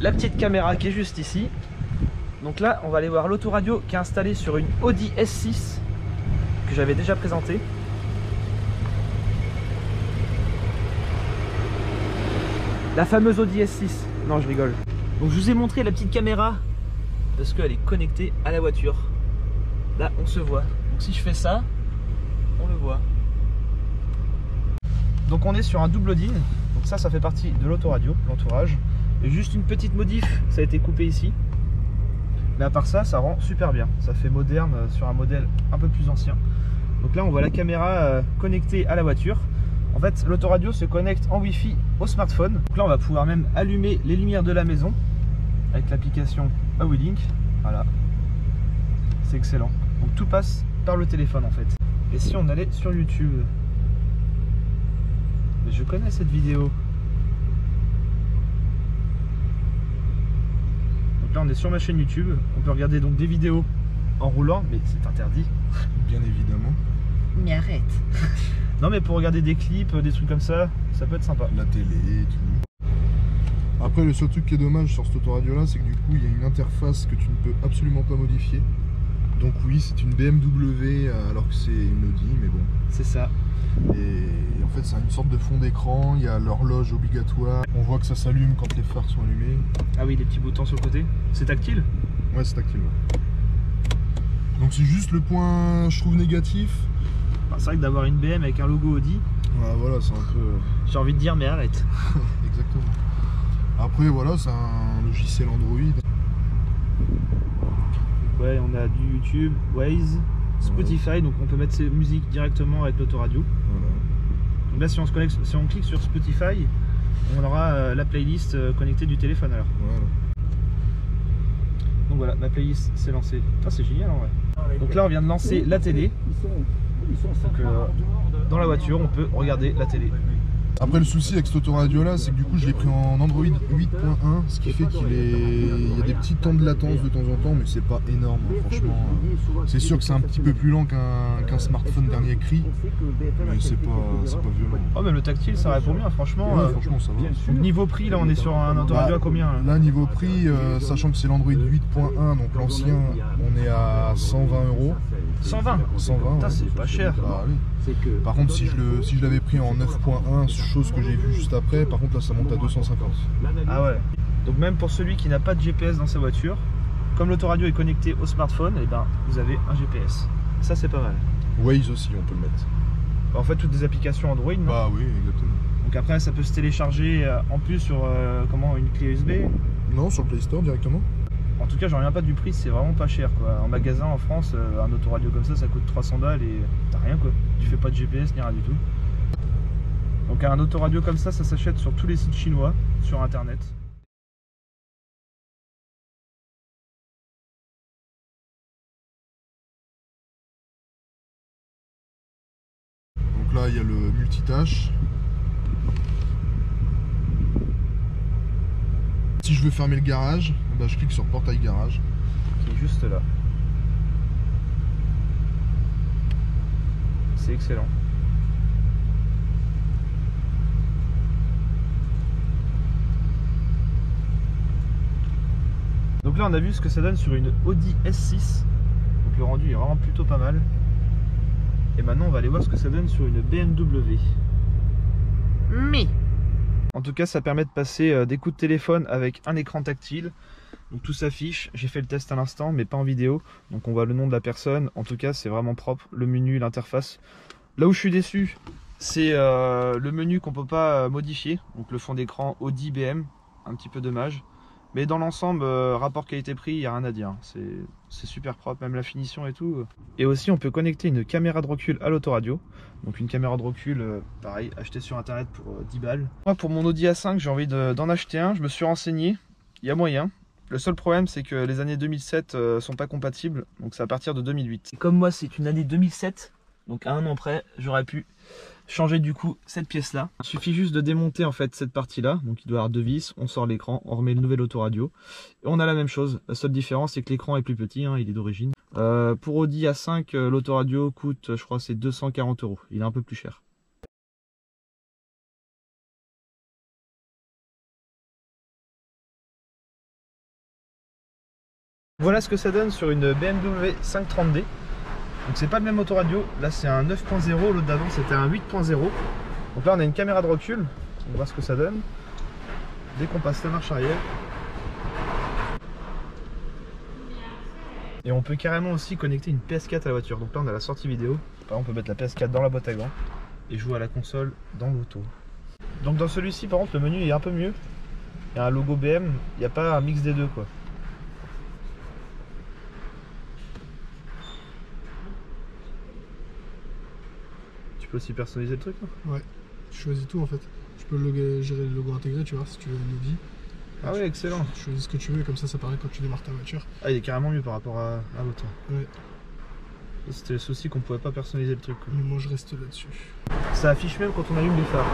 la petite caméra qui est juste ici. Donc là, on va aller voir l'autoradio qui est installée sur une Audi S6 que j'avais déjà présentée. La fameuse Audi S6. Non, je rigole. Donc je vous ai montré la petite caméra parce qu'elle est connectée à la voiture. Là, on se voit. Donc si je fais ça, on le voit. Donc on est sur un double loading. Donc ça fait partie de l'autoradio, l'entourage. Et juste une petite modif, ça a été coupé ici. Mais à part ça, ça rend super bien. Ça fait moderne sur un modèle un peu plus ancien. Donc là, on voit la caméra connectée à la voiture. En fait, l'autoradio se connecte en Wi-Fi au smartphone. Donc là, on va pouvoir même allumer les lumières de la maison avec l'application Awilink. Voilà, c'est excellent. Donc tout passe par le téléphone en fait. Et si on allait sur YouTube, je connais cette vidéo. Donc là, on est sur ma chaîne YouTube. On peut regarder donc des vidéos en roulant, mais c'est interdit. Bien évidemment. Mais arrête. Non mais pour regarder des clips, des trucs comme ça, ça peut être sympa. La télé et tout. Après le seul truc qui est dommage sur cette autoradio là, c'est que du coup il y a une interface que tu ne peux absolument pas modifier. Donc oui, c'est une BMW alors que c'est une Audi, mais bon. C'est ça. Et en fait ça a une sorte de fond d'écran, il y a l'horloge obligatoire. On voit que ça s'allume quand les phares sont allumés. Ah oui, les petits boutons sur le côté. C'est tactile? Ouais, c'est tactile. Ouais. Donc c'est juste le point, je trouve, négatif. C'est vrai que d'avoir une BM avec un logo Audi, Voilà, c'est un peu... j'ai envie de dire mais arrête. Exactement. Après voilà, c'est un logiciel Android. Ouais, on a du YouTube, Waze, Spotify, donc on peut mettre ses musiques directement avec l'autoradio. Voilà. Donc là, si on clique sur Spotify, on aura la playlist connectée du téléphone alors. Voilà. Donc voilà, la playlist s'est lancée. Ah, c'est génial en vrai. Donc là, on vient de lancer la télé. Donc, dans la voiture, on peut regarder la télé. Après le souci avec cette autoradio là, c'est que du coup je l'ai pris en Android 8.1, ce qui fait il y a des petits temps de latence de temps en temps, mais c'est pas énorme hein, franchement. C'est sûr que c'est un petit peu plus lent qu'un smartphone dernier cri, mais c'est pas violent. Oh mais le tactile ça répond bien franchement. Ouais, franchement ça va. Donc, niveau prix là on est sur un autoradio à combien là? Là niveau prix, sachant que c'est l'Android 8.1, donc l'ancien, on est à 120 €. 120. 120. Putain, c'est pas cher. Bah, oui. Par contre si je l'avais pris en 9.1, chose que j'ai vue juste après, par contre là ça monte à 250. Ah ouais. Donc même pour celui qui n'a pas de GPS dans sa voiture, comme l'autoradio est connecté au smartphone, et ben vous avez un GPS. Ça c'est pas mal. Waze aussi on peut le mettre. En fait toutes des applications Android. Non, Bah oui exactement. donc après ça peut se télécharger en plus sur une clé USB. Non, sur le Play Store directement. En tout cas j'en reviens pas du prix, c'est vraiment pas cher quoi. En magasin en France, un autoradio comme ça coûte 300 balles et t'as rien quoi. Tu fais pas de GPS ni rien du tout. Donc un autoradio comme ça s'achète sur tous les sites chinois, sur internet. Donc là il y a le multitâche. Si je veux fermer le garage, bah, je clique sur portail garage. Qui est juste là. C'est excellent. Donc là on a vu ce que ça donne sur une Audi S6. Donc le rendu est vraiment plutôt pas mal. Et maintenant on va aller voir ce que ça donne sur une BMW. Mais en tout cas ça permet de passer des coups de téléphone avec un écran tactile. Donc tout s'affiche, j'ai fait le test à l'instant mais pas en vidéo. Donc on voit le nom de la personne, en tout cas c'est vraiment propre. Le menu, l'interface. Là où je suis déçu, c'est le menu qu'on peut pas modifier. Donc le fond d'écran Audi BM, un petit peu dommage. Mais dans l'ensemble, rapport qualité-prix, il n'y a rien à dire. C'est super propre, même la finition et tout. Et aussi, on peut connecter une caméra de recul à l'autoradio. Donc une caméra de recul, pareil, achetée sur internet pour 10 balles. Moi, pour mon Audi A5, j'ai envie d'en acheter un. Je me suis renseigné, il y a moyen. Le seul problème, c'est que les années 2007 sont pas compatibles. Donc c'est à partir de 2008. Et comme moi, c'est une année 2007, donc à un an près, j'aurais pu changer du coup cette pièce là. Il suffit juste de démonter en fait cette partie là, donc il doit y avoir deux vis, on sort l'écran, on remet le nouvel autoradio et on a la même chose. La seule différence c'est que l'écran est plus petit, hein, il est d'origine. Pour Audi A5, l'autoradio coûte, je crois c'est 240 €, il est un peu plus cher. Voilà ce que ça donne sur une BMW 530D. Donc c'est pas le même autoradio, là c'est un 9.0, l'autre d'avant c'était un 8.0. Donc là on a une caméra de recul, on voit ce que ça donne. Dès qu'on passe la marche arrière. Et on peut carrément aussi connecter une PS4 à la voiture. Donc là on a la sortie vidéo. Par exemple, on peut mettre la PS4 dans la boîte à gants et jouer à la console dans l'auto. Donc dans celui-ci par contre le menu est un peu mieux. Il y a un logo BM, il n'y a pas un mix des deux quoi. Tu peux aussi personnaliser le truc là. Ouais, tu choisis tout en fait. Tu peux gérer le logo intégré, tu vois, si tu veux une Audi. Ah ouais, excellent. Tu choisis ce que tu veux, comme ça paraît quand tu démarres ta voiture. Ah, il est carrément mieux par rapport à l'autre. Ouais. C'était le souci qu'on pouvait pas personnaliser le truc quoi. Mais moi je reste là-dessus. Ça affiche même quand on allume les phares.